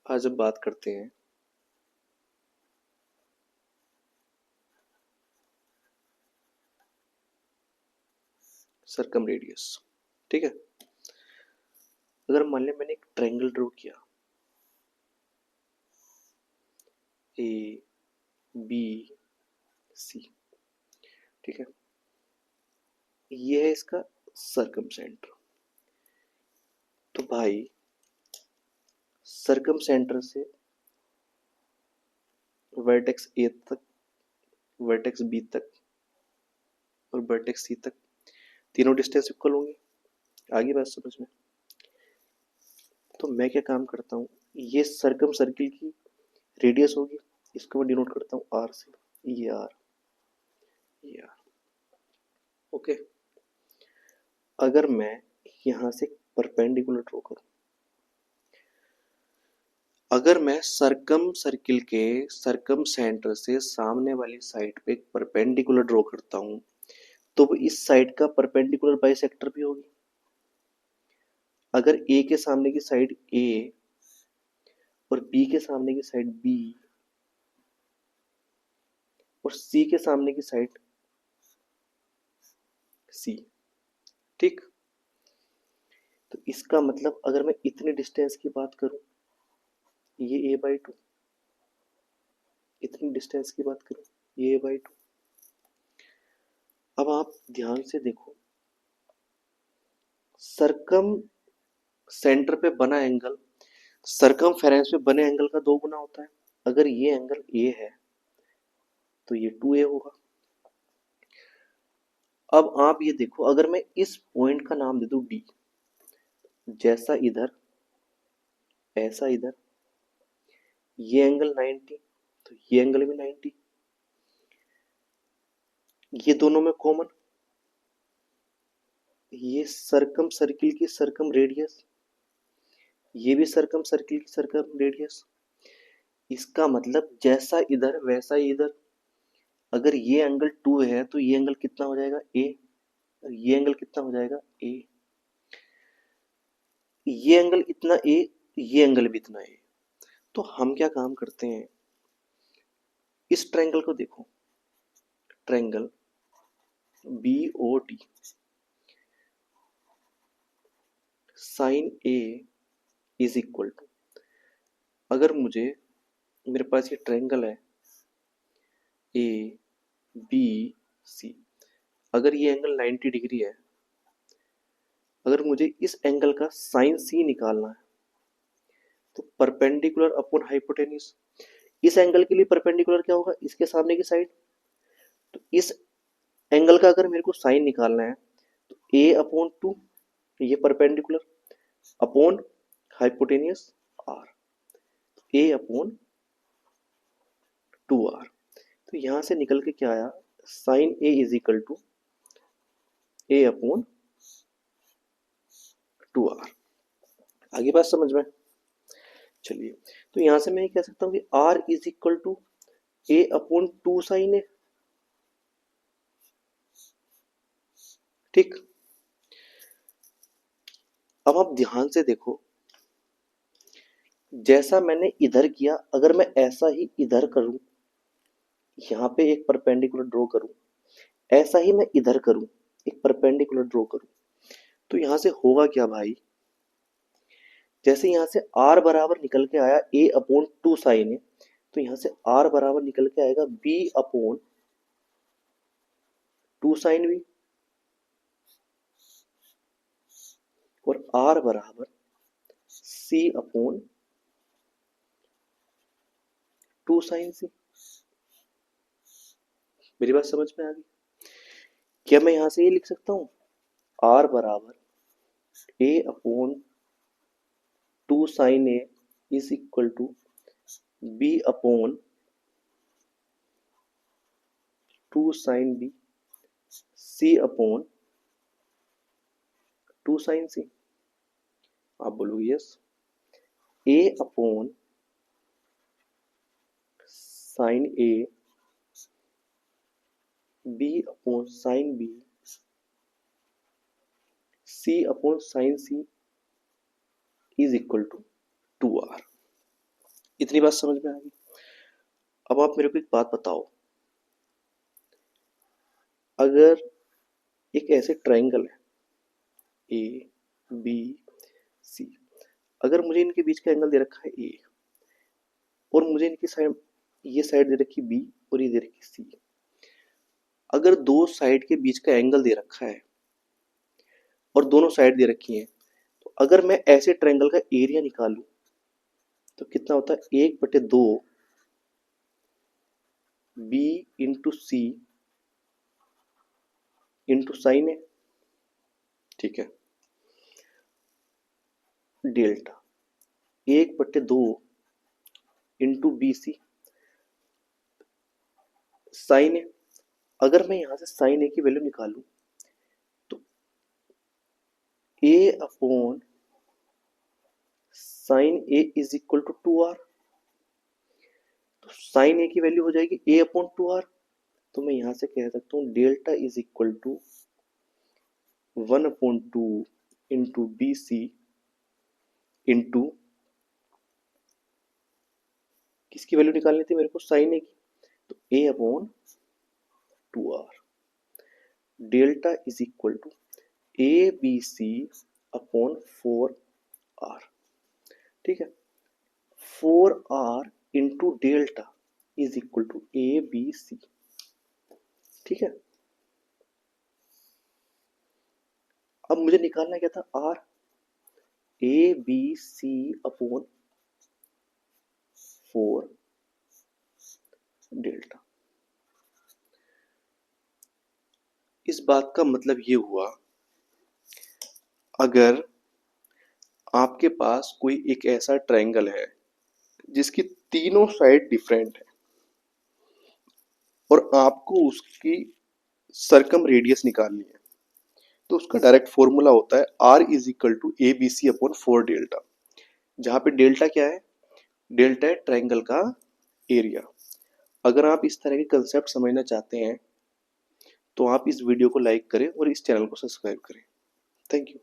आज हम बात करते हैं सरकम रेडियस। ठीक है, अगर मान लिया मैंने एक ट्रायंगल ड्रॉ किया, ए बी सी। ठीक है, ये है इसका सरकम सेंटर। तो भाई सरकम सेंटर से वर्टेक्स ए तक, वर्टेक्स बी तक और वर्टेक्स सी तक तीनों डिस्टेंस इक्वल होंगे। आगे बात समझ में। तो मैं क्या काम करता हूँ, ये सरकम सर्किल की रेडियस होगी, इसको मैं डिनोट करता हूँ आर से। ये आर, ये आर। ओके, अगर मैं यहाँ से परपेंडिकुलर ड्रॉ करूँ, अगर मैं सरकम सर्किल के सरकम सेंटर से सामने वाली साइड पे एक परपेंडिकुलर ड्रॉ करता हूँ, तो वो इस साइड का परपेंडिकुलर बाइसेक्टर भी होगी। अगर ए के सामने की साइड ए और बी के सामने की साइड बी और सी के सामने की साइड सी। ठीक, तो इसका मतलब अगर मैं इतने डिस्टेंस की बात करूं, ये a/2, इतनी डिस्टेंस की बात करूं, ये a/2। अब आप ध्यान से देखो, सरकम सेंटर पे बना एंगल सरकम फेरेंस पे बने एंगल का 2 गुना होता है। अगर ये एंगल ए है तो ये 2a होगा। अब आप ये देखो, अगर मैं इस पॉइंट का नाम दे दूं डी, जैसा इधर ऐसा इधर, ये एंगल 90 तो ये एंगल भी 90, ये दोनों में कॉमन, ये सरकम सर्किल की सरकम रेडियस, ये भी सरकम सर्किल की सरकम रेडियस। इसका मतलब जैसा इधर वैसा ही इधर। अगर ये एंगल 2 है तो ये एंगल कितना हो जाएगा ए, और ये एंगल कितना हो जाएगा ए। ये एंगल इतना ए, ये एंगल भी इतना ए। तो हम क्या काम करते हैं, इस ट्रायंगल को देखो, triangle B O D, sine A is equal to, अगर मुझे, मेरे पास ये ट्रायंगल है ए बी सी, अगर ये एंगल 90 डिग्री है, अगर मुझे इस एंगल का साइन सी निकालना है, तो परपेंडिकुलर अपॉन हाइपोटेन्यूज, इस एंगल के लिए परपेंडिकुलर क्या होगा, इसके सामने की साइड। तो इस एंगल का अगर मेरे को साइन निकालना है, तो a/2, ये perpendicular, upon hypotenuse r, a/2r। तो यहां से निकल के क्या आया, sine a is equal to a/2r। आगे बात समझ में। चलिए, तो यहां से मैं ये कह सकता हूं कि r is equal to a/2 sine A. ठीक, अब आप ध्यान से देखो, जैसा मैंने इधर किया, अगर मैं ऐसा ही इधर करूं, यहाँ पे एक परपेंडिकुलर ड्रॉ करूं, ऐसा ही मैं इधर करूं, एक परपेंडिकुलर ड्रॉ करूं, तो यहां से होगा क्या भाई, जैसे यहां से r बराबर निकल के आया a/2 साइन ए, तो यहां से r बराबर निकल के आएगा b/2 साइन बी, और r बराबर c/2 साइन सी। मेरी बात समझ में आ गई। क्या मैं यहां से ये लिख सकता हूं, r बराबर a/2 sine A is equal to b/2 sine B, c/2 sine C. आप बोलोगे yes, a/, sine A, b/, sine B, c/, sine C is equal to 2r। इतनी बात समझ में आ गई। अब आप मेरे को एक बात बताओ, अगर एक ऐसे ट्रायंगल है ए बी सी, अगर मुझे इनके बीच का एंगल दे रखा है ए और मुझे इनकी साइड, ये साइड दे रखी बी और ये दे रखी सी, अगर दो साइड के बीच का एंगल दे रखा है और दोनों साइड दे रखी हैं, तो अगर मैं ऐसे ट्रायंगल का एरिया निकालूं तो कितना होता है, 1/2 B into C into sine है, ठीक है, delta 1/2 into B C sine है। अगर मैं यहां से साइन ए की वैल्यू निकालूं तो A upon sine A is equal to 2r, तो साइन ए की वैल्यू हो जाएगी ए अपॉन 2r। तो मैं यहां से कह सकता हूं delta is equal to 1/2 into B C into, किसकी वैल्यू निकालनी थी मेरे को, साइन ए की, तो A upon 2r। Delta is equal to A B C upon 4r, ठीक है। 4r into delta is equal to A B C, ठीक है। अब मुझे निकालना क्या था, r, A B C upon 4 delta. इस बात का मतलब ये हुआ, अगर आपके पास कोई एक ऐसा ट्रायंगल है जिसकी तीनों साइड डिफरेंट है और आपको उसकी सरकम रेडियस निकालनी है, तो उसका डायरेक्ट फॉर्मूला होता है r is equal to A B C upon 4 delta, जहां पे डेल्टा क्या है, डेल्टा है ट्रायंगल का एरिया। अगर आप इस तरह के कंसेप्ट समझना चाहते हैं तो आप इस वीडियो को लाइक करें और इस चैनल को सब्सक्राइब करें। Thank you.